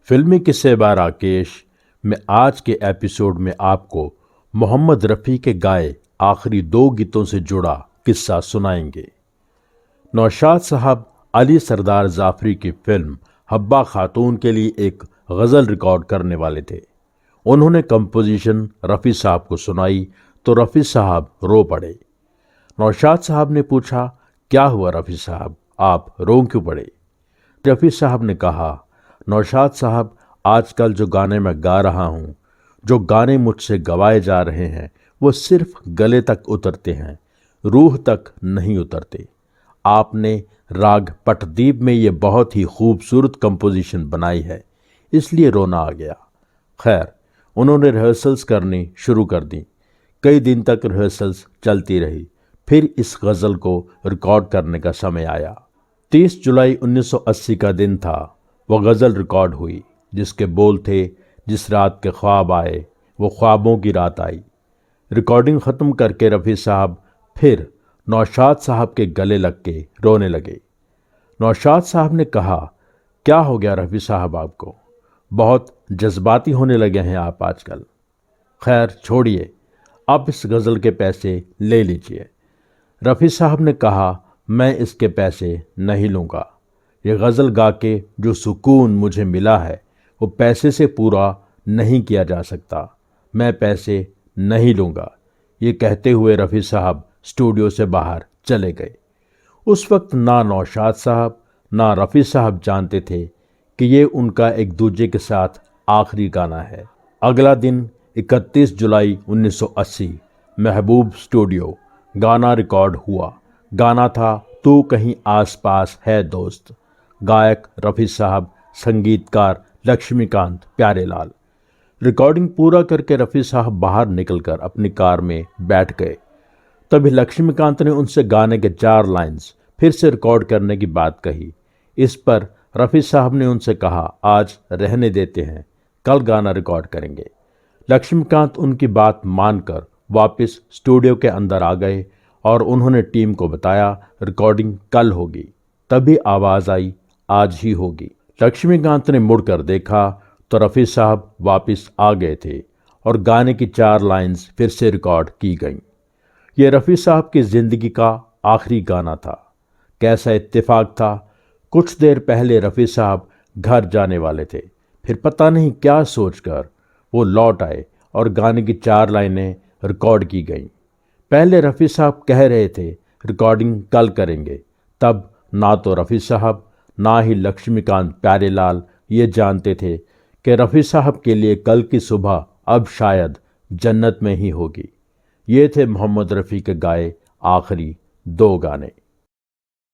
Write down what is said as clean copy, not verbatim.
फिल्मी किस्से बाय राकेश में आज के एपिसोड में आपको मोहम्मद रफ़ी के गाए आखिरी 2 गीतों से जुड़ा किस्सा सुनाएंगे। नौशाद साहब अली सरदार जाफरी की फिल्म हब्बा खातून के लिए एक गज़ल रिकॉर्ड करने वाले थे। उन्होंने कंपोजिशन रफ़ी साहब को सुनाई तो रफ़ी साहब रो पड़े। नौशाद साहब ने पूछा, क्या हुआ रफ़ी साहब, आप रो क्यों पड़े? रफ़ी साहब ने कहा, नौशाद साहब, आजकल जो गाने मैं गा रहा हूँ, जो गाने मुझसे गवाए जा रहे हैं, वो सिर्फ गले तक उतरते हैं, रूह तक नहीं उतरते। आपने राग पटदीप में ये बहुत ही खूबसूरत कंपोजिशन बनाई है, इसलिए रोना आ गया। खैर, उन्होंने रिहर्सल्स करनी शुरू कर दी। कई दिन तक रिहर्सल्स चलती रही। फिर इस गज़ल को रिकॉर्ड करने का समय आया। 30 जुलाई 1980 का दिन था। वो गज़ल रिकॉर्ड हुई जिसके बोल थे, जिस रात के ख्वाब आए वो ख्वाबों की रात आई। रिकॉर्डिंग ख़त्म करके रफ़ी साहब फिर नौशाद साहब के गले लग के रोने लगे। नौशाद साहब ने कहा, क्या हो गया रफ़ी साहब, आपको बहुत जज्बाती होने लगे हैं आप आजकल। खैर छोड़िए, आप इस गज़ल के पैसे ले लीजिए। रफ़ी साहब ने कहा, मैं इसके पैसे नहीं लूँगा। ये गज़ल गा के जो सुकून मुझे मिला है वो पैसे से पूरा नहीं किया जा सकता। मैं पैसे नहीं लूँगा। ये कहते हुए रफ़ी साहब स्टूडियो से बाहर चले गए। उस वक्त ना नौशाद साहब ना रफ़ी साहब जानते थे कि ये उनका एक दूजे के साथ आखिरी गाना है। अगला दिन 31 जुलाई 1980 महबूब स्टूडियो गाना रिकॉर्ड हुआ। गाना था तू कहीं आस पास है दोस्त। गायक रफ़ी साहब, संगीतकार लक्ष्मीकांत प्यारेलाल। रिकॉर्डिंग पूरा करके रफ़ी साहब बाहर निकलकर अपनी कार में बैठ गए। तभी लक्ष्मीकांत ने उनसे गाने के 4 लाइन्स फिर से रिकॉर्ड करने की बात कही। इस पर रफ़ी साहब ने उनसे कहा, आज रहने देते हैं, कल गाना रिकॉर्ड करेंगे। लक्ष्मीकांत उनकी बात मानकर वापस स्टूडियो के अंदर आ गए और उन्होंने टीम को बताया, रिकॉर्डिंग कल होगी। तभी आवाज़ आई, आज ही होगी। लक्ष्मीकांत ने मुड़कर देखा तो रफ़ी साहब वापस आ गए थे और गाने की 4 लाइन्स फिर से रिकॉर्ड की गईं। ये रफ़ी साहब की ज़िंदगी का आखिरी गाना था। कैसा इत्तेफाक था। कुछ देर पहले रफ़ी साहब घर जाने वाले थे, फिर पता नहीं क्या सोचकर वो लौट आए और गाने की 4 लाइनें रिकॉर्ड की गईं। पहले रफ़ी साहब कह रहे थे रिकॉर्डिंग कल करेंगे, तब ना तो रफ़ी साहब ना ही लक्ष्मीकांत प्यारेलाल ये जानते थे कि रफ़ी साहब के लिए कल की सुबह अब शायद जन्नत में ही होगी। ये थे मोहम्मद रफ़ी के गाए आखिरी 2 गाने।